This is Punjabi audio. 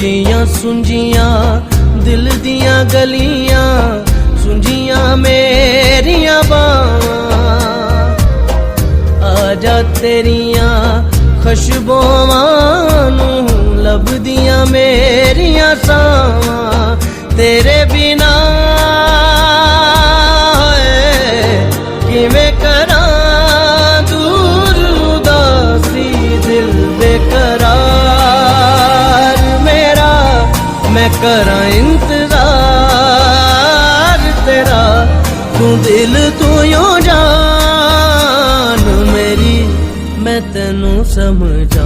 ਉੱਚੀਆਂ ਸੁੰਝੀਆਂ ਦਿਲ ਦੀਆਂ ਗਲੀਆਂ, ਸੁੰਝੀਆਂ ਮੇਰੀਆਂ ਬਾਹਾਂ। ਆਜਾ ਤੇਰੀਆਂ ਖੁਸ਼ਬੂਆਂ ਨੂੰ ਲੱਭਦੀਆਂ ਮੇਰੀਆਂ ਸਾਵਾਂ। ਤੇਰੇ ਬਿਨਾ ਕਿਵੇਂ ਕਰਾਂ ਦੂਰ ਉਦਾਸੀ, ਦਿਲ ਬੇਕਰਾਰ ਮੇਰਾ, ਮੈਂ ਕਰਾਂ ਇੰਤਜ਼ਾਰ ਤੇਰਾ। ਤੂੰ ਦਿਲ ਤੂੰ ਯੋ ਜਾਨ ਮੇਰੀ, ਮੈਂ ਤੈਨੂੰ ਸਮਝਾ।